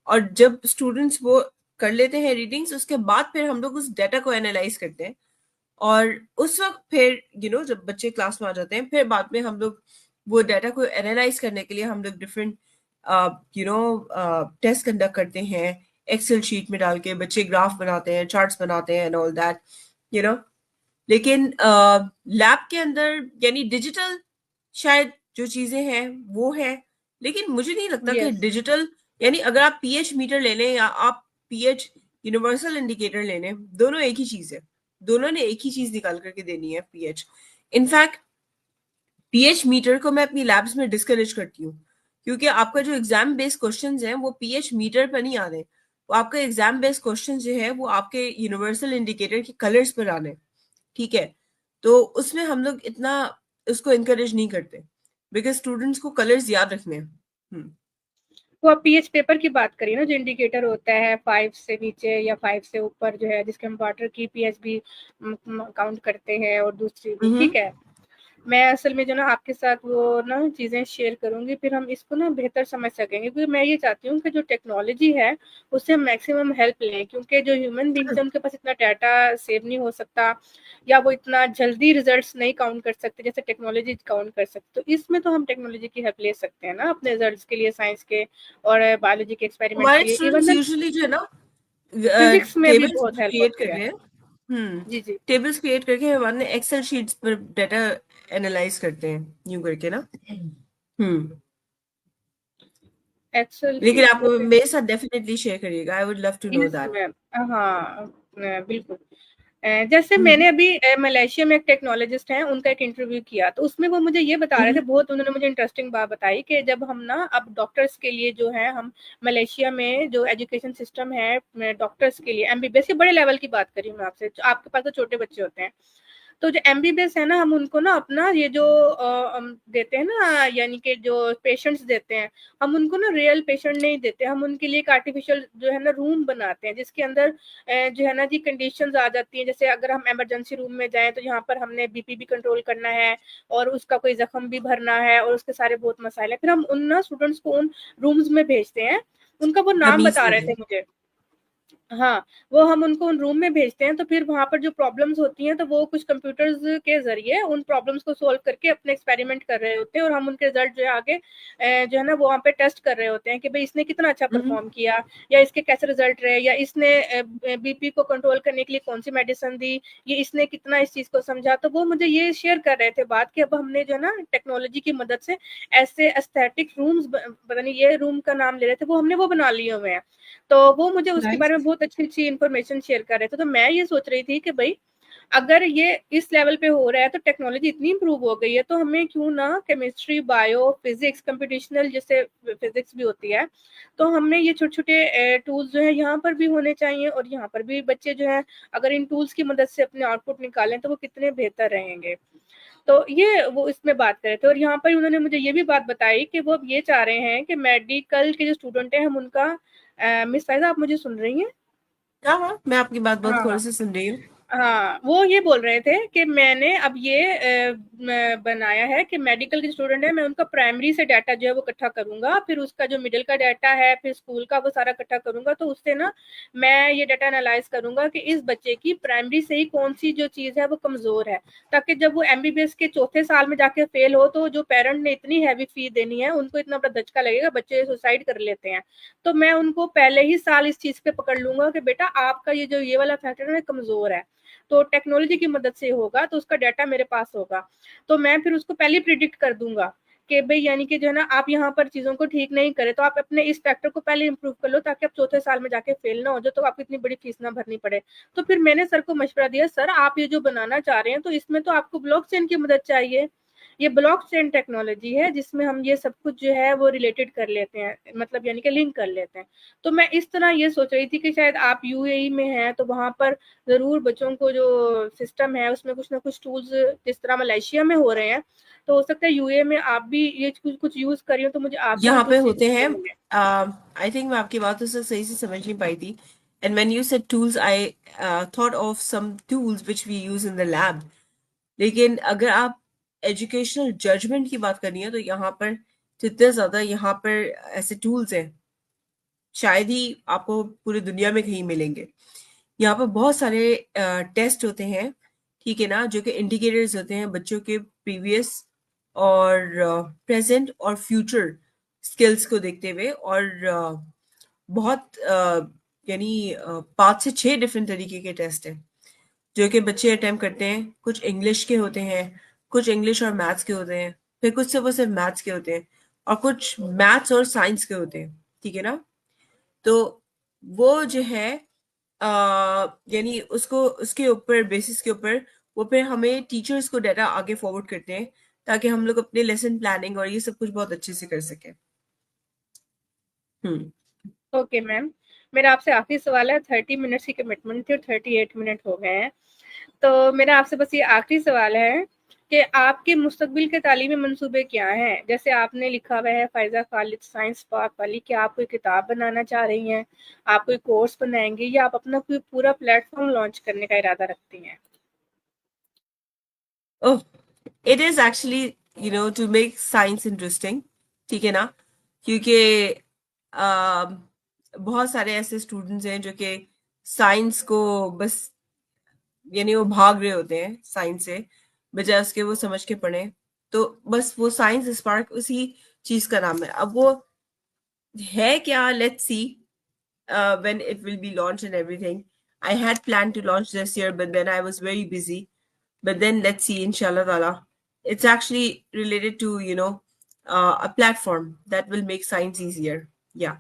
और जब स्टूडेंट्स वो कर लेते हैं रीडिंग्स, उसके बाद फिर हम लोग उस डाटा को एनालाइज करते हैं, और उस वक्त फिर जब बच्चे क्लास में आ जाते हैं, फिर बाद में हम लोग वो डाटा को एनालाइज करने के लिए हम लोग डिफरेंट टेस्ट कंडक्ट करते हैं, एक्सेल शीट में डाल के बच्चे ग्राफ बनाते हैं, चार्ट्स बनाते हैं and all that, you know. लेकिन लैब के अंदर यानी डिजिटल शायद जो चीजें हैं वो है, लेकिन मुझे नहीं लगता कि यस। डिजिटल यानी अगर आप पीएच मीटर ले लें या आप पीएच यूनिवर्सल इंडिकेटर ले लें, दोनों एक ही चीज है, दोनों ने एक ही चीज निकाल करके देनी है, पीएच। इनफैक्ट पीएच मीटर को मैं अपनी लैब्स में डिस्करेज करती हूँ, क्योंकि आपका जो एग्जाम बेस्ड क्वेश्चंस हैं वो पीएच मीटर पर नहीं आने, वो आपका एग्जाम बेस्ड क्वेश्चन जो है वो आपके यूनिवर्सल इंडिकेटर के कलर्स पर आने, ठीक है। तो उसमें हम लोग इतना उसको इनकरेज नहीं करते, बिकॉज स्टूडेंट्स को कलर्स याद रखने हैं। वो आप पीएच पेपर की बात करिए ना, जो इंडिकेटर होता है 5 से नीचे या 5 से ऊपर जो है, जिसके हम वाटर की पीएच भी काउंट करते हैं और दूसरी भी, हम्म। ठीक है। मैं असल में जो ना आपके साथ वो ना चीज़ें शेयर करूँगी, फिर हम इसको ना बेहतर समझ सकेंगे, क्योंकि मैं ये चाहती हूँ कि जो टेक्नोलॉजी है उससे हम मैक्सिमम हेल्प लें, क्योंकि जो ह्यूमन बीइंग्स हैं उनके पास इतना डाटा सेव नहीं हो सकता, या वो इतना जल्दी रिजल्ट्स नहीं काउंट कर सकते जैसे टेक्नोलॉजी काउंट कर सकते। तो इसमें तो हम टेक्नोलॉजी की हेल्प ले सकते हैं ना अपने रिजल्ट्स के लिए, साइंस के और बायोलॉजी के एक्सपेरिमेंट्स हमारे के लिए, स्टूडेंट्स इवन यूजुअली जो है ना फिजिक्स में भी टेबल्स बहुत हेल्प क्रिएट होती कर है। रहे हैं। जी जी। टेबल्स क्रिएट करके हमारे एक्सेल शीट्स पर डाटा एनालाइज करते हैं यूं करके ना। हम्म। एक्सेल लेकिन शीट आप वो मेरे साथ डेफिनेटली शेयर करिएगा, I would love to know yes that. Ma'am. हाँ बिल्कुल। जैसे हम्म मैंने अभी मलेशिया में एक टेक्नोलॉजिस्ट हैं, उनका एक इंटरव्यू किया, तो उसमें वो मुझे ये बता रहे थे, हम्म बहुत उन्होंने मुझे इंटरेस्टिंग बात बताई कि जब हम ना अब डॉक्टर्स के लिए जो है हम मलेशिया में जो एजुकेशन सिस्टम है डॉक्टर्स के लिए एमबीबीएस के बड़े लेवल की बात करी मैं आपसे, आपके पास तो छोटे बच्चे होते हैं, तो जो एमबीबीएस है ना हम उनको ना अपना ये जो देते हैं ना, यानी कि जो पेशेंट्स देते हैं, हम उनको ना रियल पेशेंट नहीं देते, हम उनके लिए एक आर्टिफिशियल जो है ना रूम बनाते हैं, जिसके अंदर जो है ना जी कंडीशंस आ जाती हैं, जैसे अगर हम इमरजेंसी रूम में जाएं तो यहाँ पर हमने बीपी भी कंट्रोल करना है और उसका कोई जख्म भी भरना है और उसके सारे बहुत मसाइल है, फिर हम उन ना स्टूडेंट्स को उन रूम्स में भेजते हैं, उनका वो नाम तमीज बता से रहे थे मुझे। हाँ, वो हम उनको उन रूम में भेजते हैं, तो फिर वहाँ पर जो प्रॉब्लम्स होती हैं, तो वो कुछ कंप्यूटर्स के ज़रिए उन प्रॉब्लम्स को सॉल्व करके अपने एक्सपेरिमेंट कर रहे होते हैं और हम उनके रिज़ल्ट जो है आगे जो है ना वो वहाँ पे टेस्ट कर रहे होते हैं कि भई इसने कितना अच्छा हम्म परफ़ॉर्म किया या इसके कैसे रिज़ल्ट रहे या इसने बीपी को कंट्रोल करने के लिए कौन-सी मेडिसिन दी, ये इसने कितना इस चीज़ को समझा। तो वो मुझे ये शेयर कर रहे थे बात कि अब हमने जो है ना टेक्नोलॉजी की मदद से ऐसे एस्थेटिक रूम्स पता नहीं ये रूम का नाम ले रहे थे, वो हमने वो बना लिए हुए हैं। तो वो मुझे उसके नाइस। बारे में बहुत अच्छी-अच्छी इन्फॉर्मेशन शेयर कर रहे थे। तो मैं ये सोच रही थी कि भई अगर ये इस लेवल पे हो रहा है, तो टेक्नोलॉजी इतनी इम्प्रूव हो गई है, तो हमें क्यों ना केमिस्ट्री, बायो, फिज़िक्स, कंप्यूटेशनल जैसे फिज़िक्स भी होती है, तो हमें ये छोटे-छोटे टूल्स जो हैं यहाँ पर भी होने चाहिए और यहाँ पर भी बच्चे जो हैं अगर इन टूल्स की मदद से अपने आउटपुट निकालें, तो वो कितने बेहतर रहेंगे। तो ये वो इसमें बात कर रहे थे और यहाँ पर उन्होंने मुझे ये भी बात बताई कि वो अब ये चाह रहे हैं कि मेडिकल के जो स्टूडेंट हैं हम उनका मिस फायदा आप मुझे सुन रही हैं? हाँ हाँ, मैं आपकी बात बहुत हाँ गौर हाँ से सुन रही हूँ। हाँ, वो ये बोल रहे थे कि मैंने अब ये बनाया है कि मेडिकल के स्टूडेंट है मैं उनका प्राइमरी से डाटा जो है वो इकट्ठा करूंगा, फिर उसका जो मिडिल का डाटा है फिर स्कूल का वो सारा इकट्ठा करूंगा, तो उससे ना मैं ये डाटा एनालाइज करूंगा कि इस बच्चे की प्राइमरी से ही कौन सी जो चीज है वो कमजोर है, ताकि जब वो एमबीबीएस के चौथे साल में जाके फेल हो तो जो पेरेंट ने इतनी हैवी फी देनी है उनको इतना बड़ा धचका लगेगा, बच्चे सुसाइड कर लेते हैं। तो मैं उनको पहले ही साल इस चीज पे पकड़ लूंगा कि बेटा आपका ये जो ये वाला फैक्टर है कमजोर है, तो टेक्नोलॉजी की मदद से होगा, तो उसका डाटा मेरे पास होगा, तो मैं फिर उसको पहले प्रिडिक्ट कर दूंगा कि भाई यानी कि जो है ना आप यहाँ पर चीजों को ठीक नहीं करें, तो आप अपने इस फैक्टर को पहले इंप्रूव कर लो ताकि आप चौथे साल में जाके फेल ना हो जाए, तो आपको इतनी बड़ी फीस ना भरनी पड़े। तो फिर मैंने सर को मशवरा दिया, सर आप ये जो बनाना चाह रहे हैं तो इसमें तो आपको ब्लॉकचेन की मदद चाहिए, ये ब्लॉकचेन टेक्नोलॉजी है जिसमें हम ये सब कुछ जो है वो रिलेटेड कर लेते हैं, मतलब यानी कि लिंक कर लेते हैं। तो मैं इस तरह ये सोच रही थी कि शायद आप यूएई में हैं तो वहां पर ज़रूर बच्चों को जो सिस्टम है उसमें कुछ ना कुछ टूल्स जिस तरह मलेशिया में हो रहे हैं, तो हो सकता है यूए में आप भी ये कुछ कुछ यूज करी हो, तो मुझे आपसे भी यहाँ पे कुछ होते सीखने हैं, को मिले। आई थिंक मैं आपकी बातों से सही से समझ नहीं पाई थी। And when you said tools, I thought of some tools which we use in the lab. लेकिन अगर आप एजुकेशनल जजमेंट की बात करनी है, तो यहाँ पर जितने ज्यादा यहाँ पर ऐसे टूल्स हैं, शायद ही आपको पूरी दुनिया में कहीं मिलेंगे। यहाँ पर बहुत सारे टेस्ट होते हैं, ठीक है ना, जो कि इंडिकेटर्स होते हैं बच्चों के प्रीवियस और प्रेजेंट और फ्यूचर स्किल्स को देखते हुए। और बहुत यानी 5 से 6 डिफरेंट तरीके के टेस्ट हैं जो कि बच्चे अटेम्प्ट करते हैं। कुछ इंग्लिश के होते हैं, कुछ इंग्लिश और मैथ्स के होते हैं, फिर कुछ से वो सिर्फ मैथ्स के होते हैं, और कुछ मैथ्स और साइंस के होते हैं, ठीक है ना। तो वो जो है यानी उसको उसके ऊपर बेसिस के ऊपर वो फिर हमें टीचर्स को डाटा आगे फॉरवर्ड करते हैं, ताकि हम लोग अपने लेसन प्लानिंग और ये सब कुछ बहुत अच्छे से कर सकें। हम्म ओके मैम, मेरा आपसे आखिरी सवाल है, 30 मिनट्स की कमिटमेंट थी और 38 मिनट हो गए हैं, तो मेरा आपसे बस ये आखिरी सवाल है कि आपके मुस्तकबिल के तालीमी मंसूबे क्या हैं? जैसे आपने लिखा हुआ है फ़ायज़ा खालिद साइंस पार्क वाली, क्या आप कोई किताब बनाना चाह रही हैं? आप कोई कोर्स बनाएँगी या आप अपना कोई पूरा प्लेटफ़ॉर्म लॉन्च करने का इरादा रखती हैं? Oh, it is actually to make science interesting, ठीक है ना। क्योंकि बहुत सारे ऐसे स्टूडेंट्स हैं जो कि साइंस को बस यानी वो भाग रहे होते हैं साइंस से, बजाय उसके वो समझ के पढ़ें। तो बस वो साइंस स्पार्क उसी चीज का नाम है। अब वो है क्या, let's see when it will be launched and everything. I had planned to launch this year, but then I was very busy. But then let's see, inshallah ta'ala. It's actually related to, a platform that will make science easier. या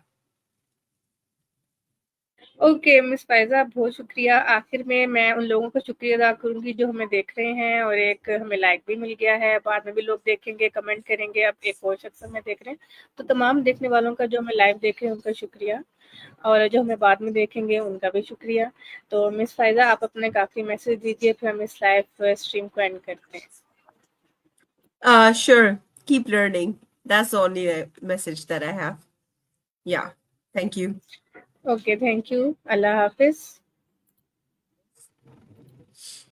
okay miss Faiza, बहुत शुक्रिया। आखिर में मैं उन लोगों का शुक्रिया अदा करूंगी जो हमें देख रहे हैं, और एक हमें लाइक भी मिल गया है, बाद में भी लोग देखेंगे, कमेंट करेंगे। अब एक और शख्स हमें देख रहे हैं, तो तमाम देखने वालों का जो हमें लाइव देख रहे हैं उनका शुक्रिया, और जो हमें बाद में देखेंगे उनका भी शुक्रिया। तो मिस फायजा, आप अपने काफी मैसेज दीजिए, फिर हम इस लाइव स्ट्रीम को एंड करते हैं। sure, keep learning. That's the only message that I have. Yeah, thank you. Okay, thank you, Allah Hafiz.